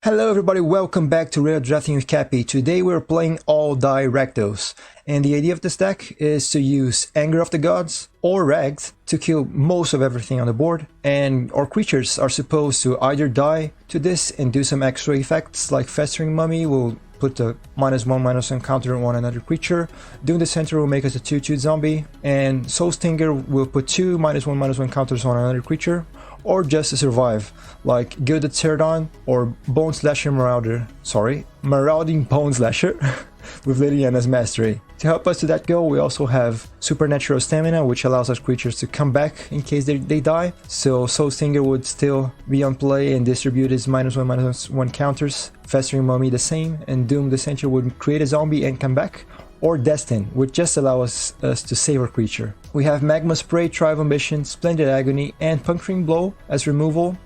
Hello everybody, welcome back to Raredrafting with Cappy. Today we're playing all-die Rakdos, and the idea of this deck is to use Anger of the Gods or Rags to kill most of everything on the board, and our creatures are supposed to either die to this and do some extra effects like Festering Mummy will put a -1/-1 counter on another creature, Doomed Dissenter will make us a 2/2 zombie, and Soulstinger will put two -1/-1 counters on another creature, or just to survive, like Gilded Cerodon or Marauding Boneslasher with Liliana's Mastery. To help us to that goal, we also have Supernatural Stamina, which allows our creatures to come back in case they die, so Soulstinger would still be on play and distribute his -1/-1 counters, Festering Mummy the same, and Doomed Dissenter would create a zombie and come back, or Destined, which just allows us to save our creature. We have Magma Spray, Cartouche of Ambition, Splendid Agony, and Puncturing Blow as removal.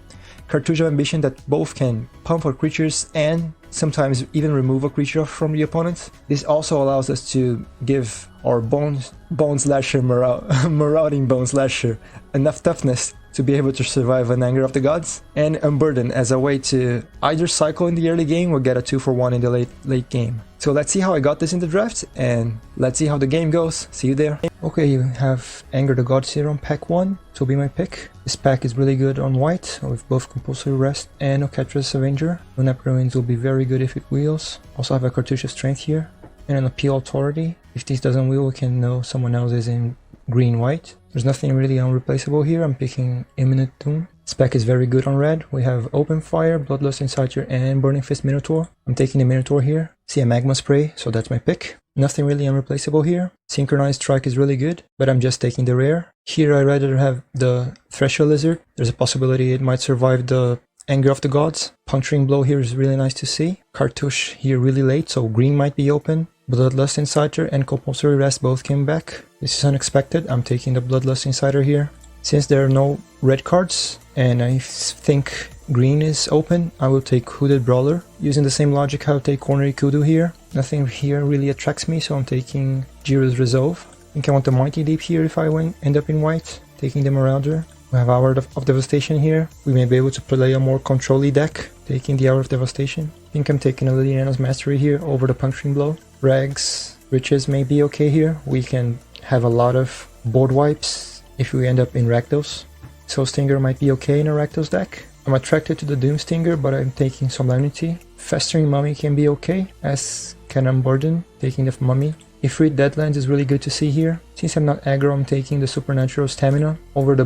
Cartouche of Ambition that both can pump our creatures and sometimes even remove a creature from the opponent. This also allows us to give our Boneslasher, Marauding Boneslasher enough toughness to be able to survive an Anger of the Gods, and Unburden as a way to either cycle in the early game or get a 2-for-1 in the late game. So let's see how I got this in the draft, and let's see how the game goes. See you there. Okay, you have Anger the Gods here on pack 1, so be my pick. This pack is really good on white, with both Compulsory Rest and Amonkhet Avenger. Lunap Ruins will be very good if it wheels. Also have a Cartouche of Strength here, and an Appeal Authority. If this doesn't wheel, we can know someone else is in green-white. There's nothing really unreplaceable here. I'm picking Imminent Doom. This pack is very good on red. We have Open Fire, Bloodlust Inciter, and Burning-Fist Minotaur. I'm taking the Minotaur here. See a Magma Spray, so that's my pick. Nothing really unreplaceable here. Synchronized Strike is really good, but I'm just taking the rare. Here I'd rather have the Thresher Lizard. There's a possibility it might survive the Anger of the Gods. Puncturing Blow here is really nice to see. Cartouche here really late, so green might be open. Bloodlust Inciter and Compulsory Rest both came back. This is unexpected. I'm taking the Bloodlust Inciter here. Since there are no red cards, and I think green is open, I will take Hooded Brawler. Using the same logic, I will take Cornery Kudu here. Nothing here really attracts me, so I'm taking Jiro's Resolve. I think I want the Mighty Leap here if I end up in white, taking the Marauder. We have Hour of Devastation here. We may be able to play a more control-y deck, taking the Hour of Devastation. I think I'm taking a Liliana's Mastery here over the Puncturing Blow. Rags, Riches may be okay here. We can have a lot of board wipes if we end up in Rakdos. Soulstinger might be okay in a Rakdos deck. I'm attracted to the Doomstinger, but I'm taking Solemnity. Festering Mummy can be okay, as can Unburden, taking the Mummy. Ifnir Deadlands is really good to see here. Since I'm not aggro, I'm taking the Supernatural Stamina over the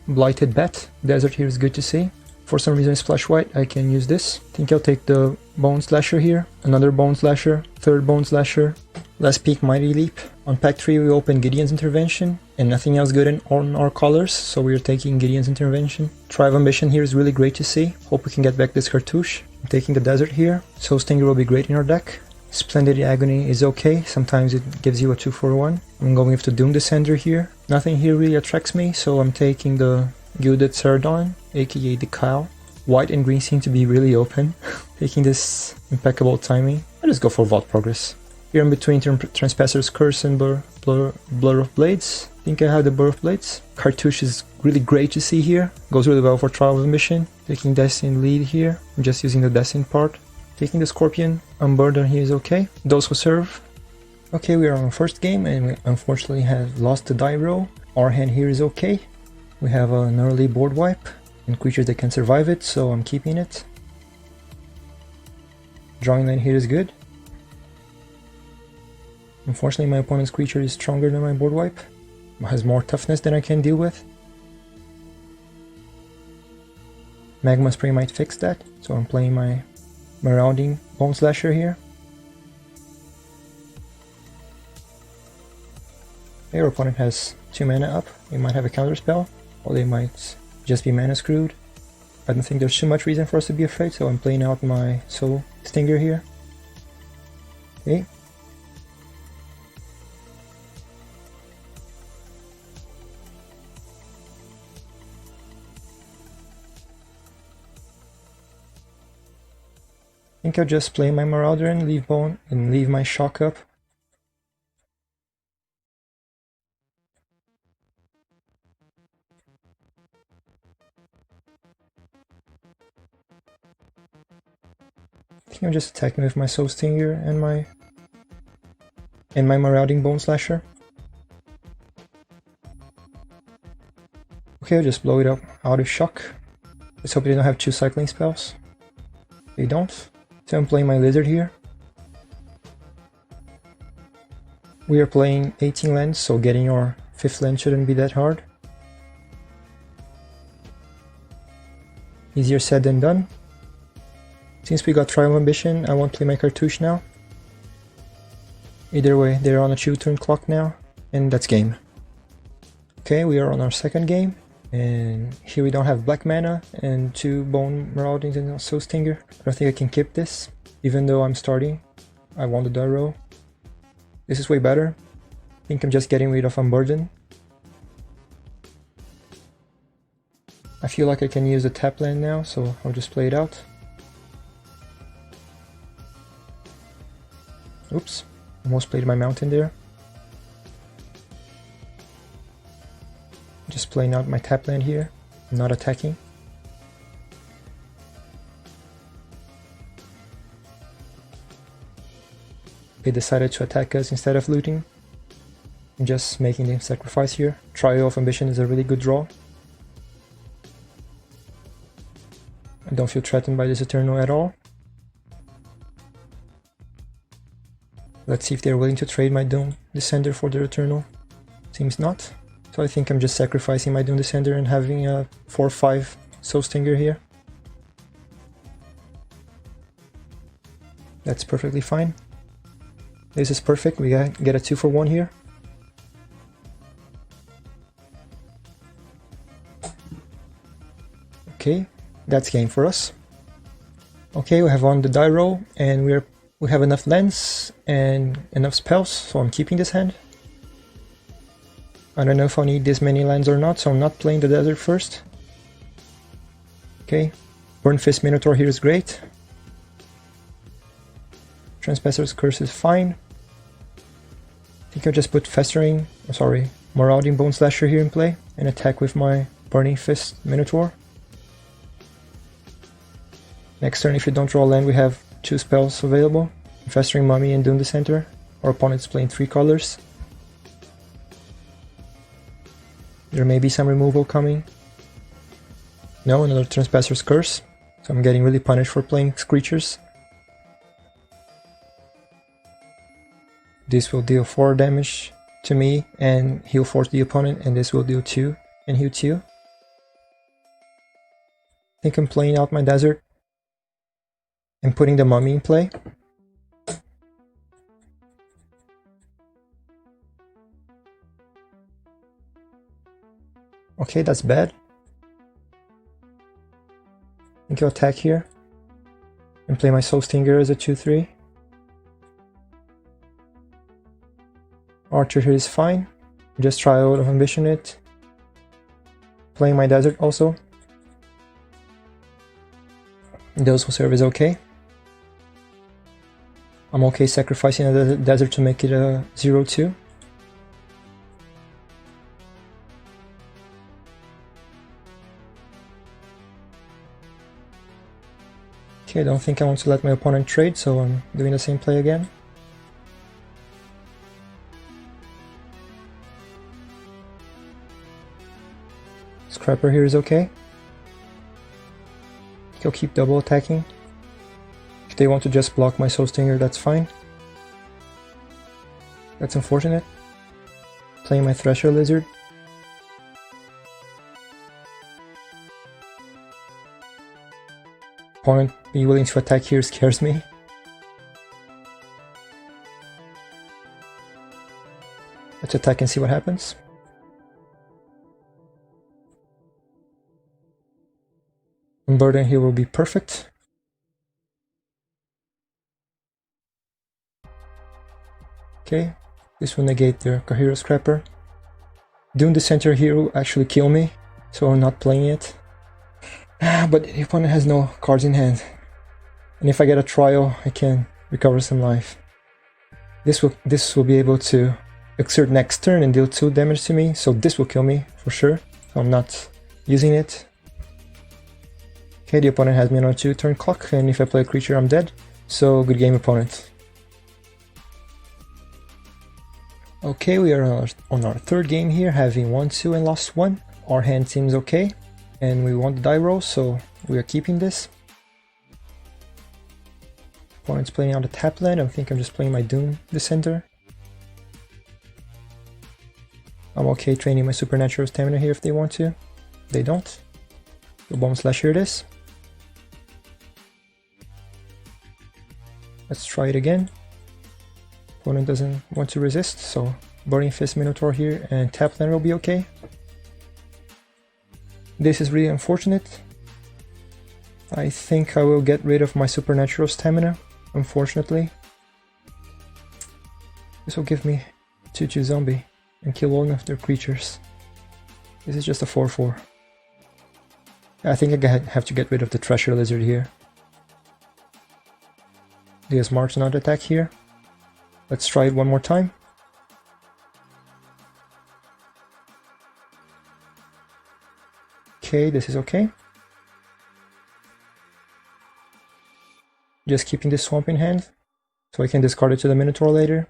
Blighted Bat. Desert here is good to see. For some reason, Splash White, I can use this. I think I'll take the Boneslasher here. Another Boneslasher, third Boneslasher. Last peak Mighty Leap. On pack 3 we open Gideon's Intervention, and nothing else good on our colors, so we're taking Gideon's Intervention. Cartouche of Ambition here is really great to see. Hope we can get back this Cartouche. I'm taking the Desert here. Soulstinger will be great in our deck. Splendid Agony is okay, sometimes it gives you a 2-for-1. I'm going with the Doomed Dissenter here. Nothing here really attracts me, so I'm taking the Gilded Cerodon, aka the Cow. White and green seem to be really open. Taking this impeccable timing. I'll just go for Vault Progress. Here in between Transpasser's Curse and Blur of Blades. I think I have the Blur of Blades. Cartouche is really great to see here. Goes really well for Trial of Ambition. Taking Destined lead here. I'm just using the Destined part. Taking the Scorpion. Unburden here is okay. Those who serve. Okay, we are on first game and we unfortunately have lost the die roll. Our hand here is okay. We have an early board wipe and creatures that can survive it, so I'm keeping it. Drawing line here is good. Unfortunately, my opponent's creature is stronger than my board wipe. Has more toughness than I can deal with. Magma Spray might fix that, so I'm playing my Marauding Boneslasher here. Your opponent has 2 mana up. They might have a counter spell, or they might just be mana screwed. I don't think there's too much reason for us to be afraid, so I'm playing out my Soulstinger here. Okay. I think I'll just play my Marauder and leave my Shock up. think I'm just attacking with my Soulstinger and my Marauding Boneslasher. Okay, I'll just blow it up out of shock. Let's hope they don't have 2 cycling spells. They don't. So I'm playing my Lizard here. We are playing 18 lands, so getting our 5th land shouldn't be that hard. Easier said than done. Since we got Trial of Ambition, I won't play my Cartouche now. Either way, they're on a 2-turn clock now, and that's game. Okay, we are on our 2nd game, and here we don't have black mana and 2 Bone Maraudings and a Soulstinger. I don't think I can keep this, even though I'm starting. I won the die roll. This is way better. I think I'm just getting rid of Unburden. I feel like I can use the tap land now, so I'll just play it out. Oops, almost played my mountain there. Just playing out my tap land here, I'm not attacking. They decided to attack us instead of looting. I'm just making them sacrifice here. Trial of Ambition is a really good draw. I don't feel threatened by this Eternal at all. Let's see if they're willing to trade my Doomed Dissenter for their Eternal. Seems not. So I think I'm just sacrificing my Doomed Dissenter and having a 4/5 Soulstinger here. That's perfectly fine. This is perfect, we get a 2-for-1 here. Okay, that's game for us. Okay, we have won the die roll, and we have enough lands and enough spells, so I'm keeping this hand. I don't know if I need this many lands or not, so I'm not playing the desert first. Okay, Burning-Fist Minotaur here is great. Trespasser's Curse is fine. I think I'll just put Marauding Boneslasher here in play and attack with my Burning-Fist Minotaur. Next turn, if you don't draw land, we have 2 spells available. Festering Mummy and Doomed Dissenter. Our opponent's playing 3 colors. There may be some removal coming. No, another Trespasser's Curse. So I'm getting really punished for playing creatures. This will deal 4 damage to me and heal 4 to the opponent, and this will deal 2 and heal 2. I think I'm playing out my desert and putting the Mummy in play. Okay, that's bad. I think I'll attack here and play my Soulstinger as a 2/3. Archer here is fine. Just Trial of Ambition it. Playing my desert also. Those will serve is okay. I'm okay sacrificing the desert to make it a 0/2. Okay, I don't think I want to let my opponent trade, so I'm doing the same play again. Scrapper here is okay. I'll keep double attacking. If they want to just block my Soulstinger, that's fine. That's unfortunate. Playing my Thresher Lizard. Opponent being willing to attack here scares me. Let's attack and see what happens. Unburden here will be perfect. Okay, this will negate their Kahiro Scrapper. Doomed Dissenter here will actually kill me, so I'm not playing it. But the opponent has no cards in hand. And if I get a trial, I can recover some life. This will be able to exert next turn and deal 2 damage to me, so this will kill me for sure. So I'm not using it. Okay, the opponent has me on a 2-turn clock, and if I play a creature, I'm dead. So, good game, opponent. Okay, we are on our third game here, having won 2 and lost 1. Our hand seems okay, and we won the die roll, so we are keeping this. Opponent's playing out a tap land. I think I'm just playing my Doomed Dissenter. I'm okay training my supernatural stamina here if they want to. They don't. So Boneslasher it is. Let's try it again. Opponent doesn't want to resist, so Burning-Fist Minotaur here and tap land will be okay. This is really unfortunate. I think I will get rid of my supernatural stamina, unfortunately. This will give me 2/2 zombie and kill all of their creatures. This is just a 4/4. I think I have to get rid of the Thresher Lizard here. He has marked another attack here. Let's try it one more time. Okay, this is okay. Just keeping this swamp in hand, so I can discard it to the Minotaur later.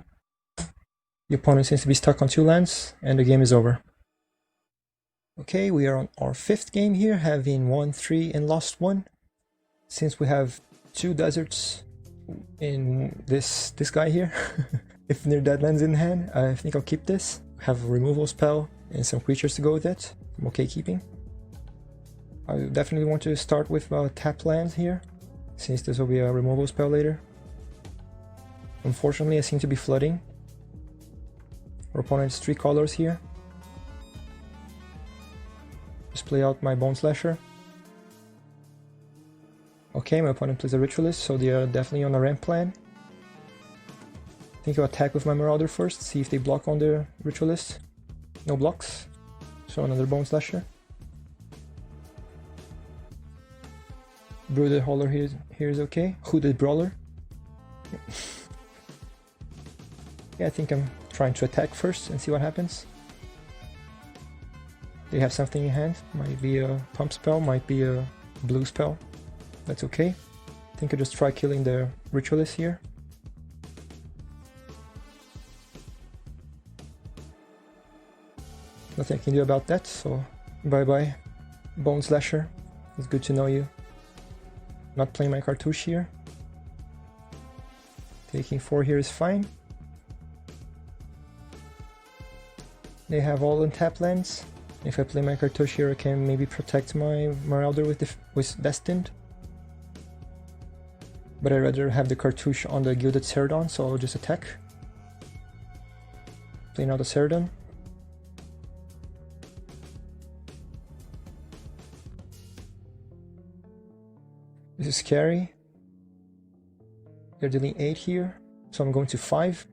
The opponent seems to be stuck on 2 lands, and the game is over. Okay, we are on our 5th game here, having won 3 and lost 1. Since we have 2 deserts in this guy here, Ifnir Deadlands in hand, I think I'll keep this. Have a removal spell and some creatures to go with it. I'm okay keeping. I definitely want to start with tap lands here, since this will be a removal spell later. Unfortunately, I seem to be flooding. Our opponent's 3 colors here. Just play out my Boneslasher. Okay, my opponent plays a Ritualist, so they are definitely on a ramp plan. I think I'll attack with my Marauder first, see if they block on the Ritualist. No blocks, so another Boneslasher. Brooded Hauler here is okay. Hooded Brawler. Yeah, I think I'm trying to attack first and see what happens. They have something in hand. Might be a pump spell, might be a blue spell. That's okay. I think I'll just try killing the Ritualist here. Nothing I can do about that, so bye bye Boneslasher. It's good to know you. Not playing my Cartouche here. Taking 4 here is fine. They have all untapped lands. If I play my Cartouche here, I can maybe protect my Marauder with Destined. But I'd rather have the Cartouche on the Gilded Cerodon, so I'll just attack. Play now the Cerodon. This is scary. They're dealing 8 here, so I'm going to 5.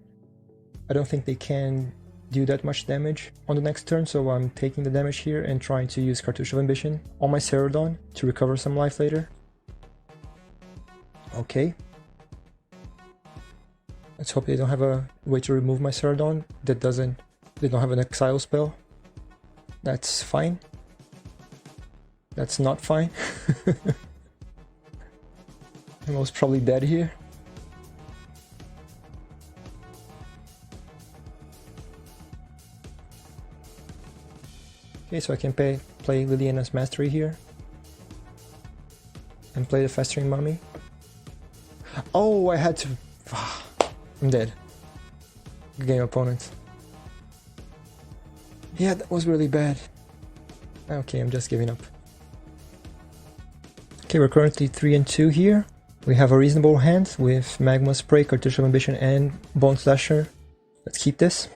I don't think they can do that much damage on the next turn, so I'm taking the damage here and trying to use Cartouche of Ambition on my Cerodon to recover some life later. Okay. Let's hope they don't have a way to remove my Cerodon that they don't have an exile spell. That's fine. That's not fine. I'm most probably dead here. Okay, so I can play Liliana's Mastery here. And play the Festering Mummy. Oh, I had to... I'm dead. Good game, opponent. Yeah, that was really bad. Okay, I'm just giving up. Okay, we're currently 3 and 2 here. We have a reasonable hand with Magma Spray, Cartouche of Ambition, and Boneslasher. Let's keep this.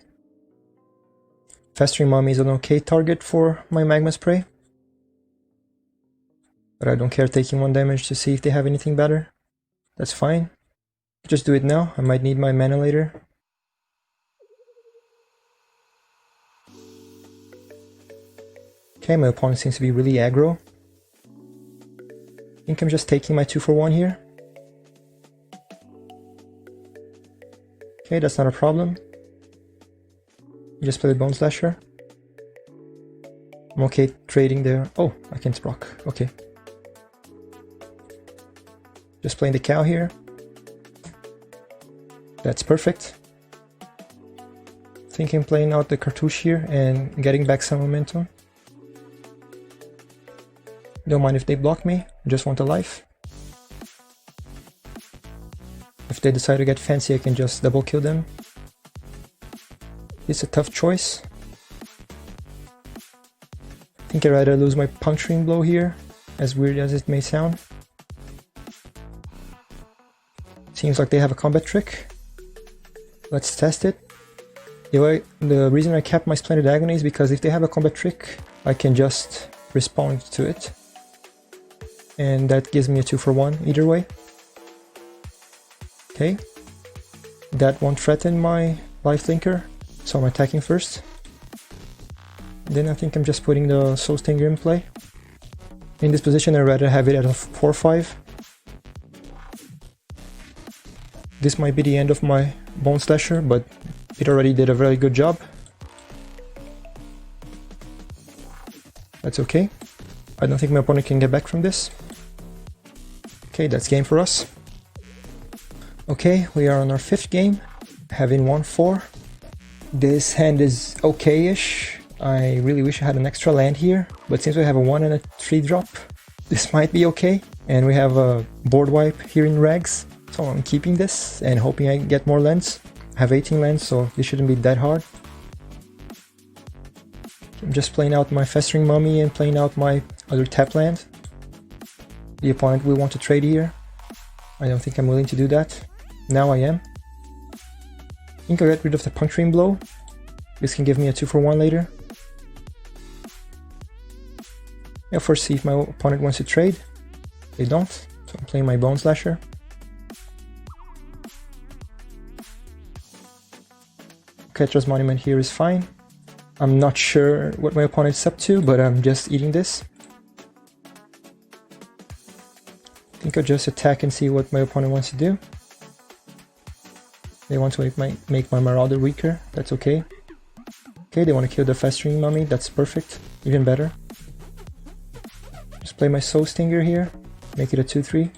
Festering Mummy is an okay target for my Magma Spray. But I don't care taking 1 damage to see if they have anything better. That's fine. Just do it now. I might need my mana later. Okay, my opponent seems to be really aggro. I think I'm just taking my 2 for 1 here. Okay, that's not a problem. Just play the Boneslasher. I'm okay trading there. Oh, I can Sprock. Okay. Just playing the cow here. That's perfect. Thinking playing out the Cartouche here and getting back some momentum. Don't mind if they block me, just want a life. If they decide to get fancy, I can just double kill them. It's a tough choice. I think I'd rather lose my Puncturing Blow here, as weird as it may sound. Seems like they have a combat trick. Let's test it. The reason I kept my Splendid Agony is because if they have a combat trick, I can just respond to it. And that gives me a 2-for-1 either way. Okay. That won't threaten my lifelinker, so I'm attacking first. Then I think I'm just putting the Soulstinger in play. In this position I'd rather have it at a 4-5. This might be the end of my Boneslasher, but it already did a very good job. That's okay. I don't think my opponent can get back from this. Okay, that's game for us. Okay, we are on our 5th game, having won 4. This hand is okay-ish. I really wish I had an extra land here, but since we have a 1 and a 3 drop, this might be okay. And we have a board wipe here in Rags, so I'm keeping this and hoping I get more lands. I have 18 lands, so this shouldn't be that hard. I'm just playing out my Festering Mummy and playing out my other tap land. The opponent will want to trade here. I don't think I'm willing to do that. Now I am. I think I'll get rid of the Puncturing Blow. This can give me a 2-for-1 later. I'll first see if my opponent wants to trade. They don't, so I'm playing my Boneslasher. Ketra's Monument here is fine. I'm not sure what my opponent's up to, but I'm just eating this. I think I'll just attack and see what my opponent wants to do. They want to make my Marauder weaker, that's okay. Okay, they want to kill the Festering Mummy, that's perfect, even better. Just play my Soulstinger here, make it a 2-3.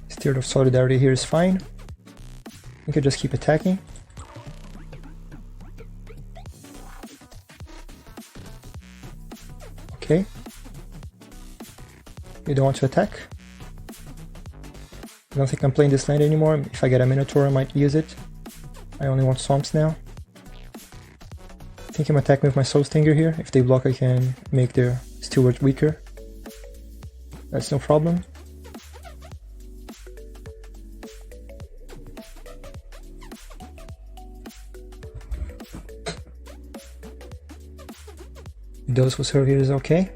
Spirit of Solidarity here is fine. I could just keep attacking. Okay. You don't want to attack. I don't think I'm playing this land anymore. If I get a Minotaur, I might use it. I only want swamps now. I think I'm attacking with my Soulstinger here. If they block, I can make their Steward weaker. That's no problem. Those who serve here is okay.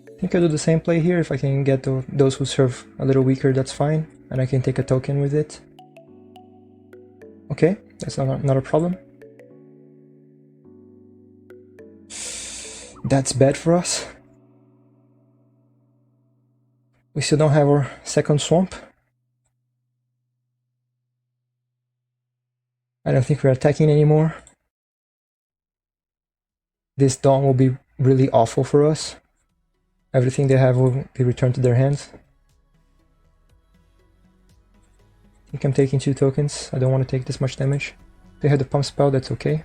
I think I'll do the same play here. If I can get those who serve a little weaker, that's fine. And I can take a token with it. Okay, that's not a problem. That's bad for us. We still don't have our second swamp. I don't think we're attacking anymore. This Dawn will be really awful for us. Everything they have will be returned to their hands. I think I'm taking 2 tokens. I don't want to take this much damage. They have the pump spell, that's okay.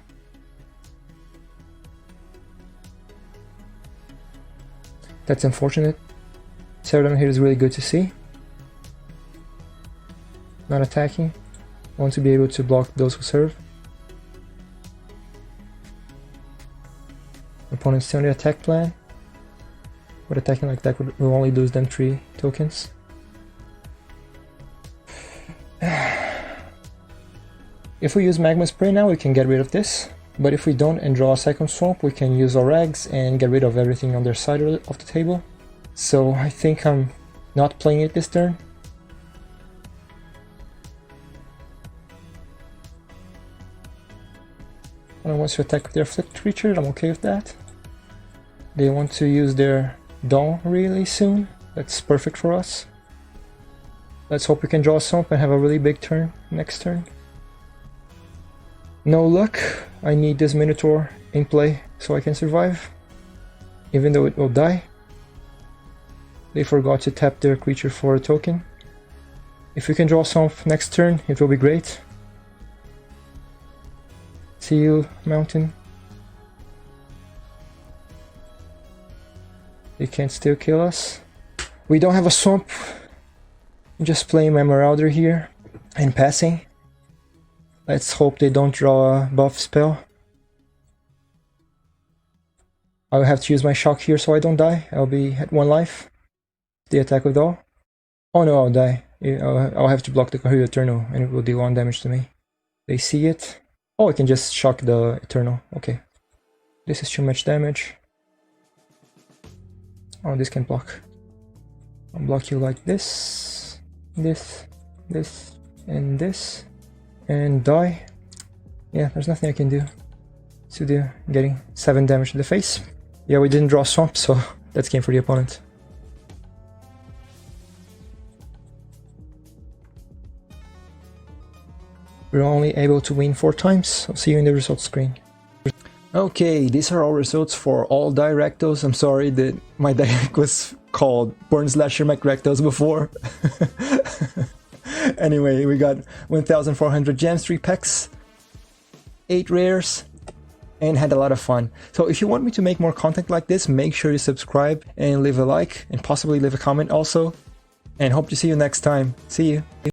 That's unfortunate. Cerodon here is really good to see. Not attacking. I want to be able to block those who serve. Opponent's still on the attack plan. But attacking like that will only lose them 3 tokens. If we use Magma Spray now, we can get rid of this. But if we don't and draw a second swamp, we can use our rags and get rid of everything on their side of the table. So I think I'm not playing it this turn. One wants to attack with their flipped creature, I'm okay with that. They want to use their Dawn really soon, that's perfect for us. Let's hope we can draw a swamp and have a really big turn next turn. No luck, I need this Minotaur in play so I can survive. even though it will die. They forgot to tap their creature for a token. If we can draw some next turn, it will be great. See you, Mountain. They can't still kill us. We don't have a swamp. I'm just playing my Marauder here and passing. Let's hope they don't draw a buff spell. I'll have to use my shock here so I don't die. I'll be at 1 life. They attack with all. Oh no, I'll die. I'll have to block the Kahuna Eternal and it will deal 1 damage to me. They see it. Oh, I can just shock the Eternal. Okay. This is too much damage. Oh, this can block. I'll block you like this, this, and this. And die. Yeah, there's nothing I can do to do. Getting 7 damage to the face. Yeah, we didn't draw swamp, so that's game for the opponent. We're only able to win 4 times. I'll see you in the results screen. Okay, these are our results for all die Rakdos. I'm sorry that my deck was called Bonslasher Rakdos before. Anyway, we got 1,400 gems, 3 packs, 8 rares, and had a lot of fun. So if you want me to make more content like this, make sure you subscribe and leave a like, and possibly leave a comment also. And hope to see you next time. See you!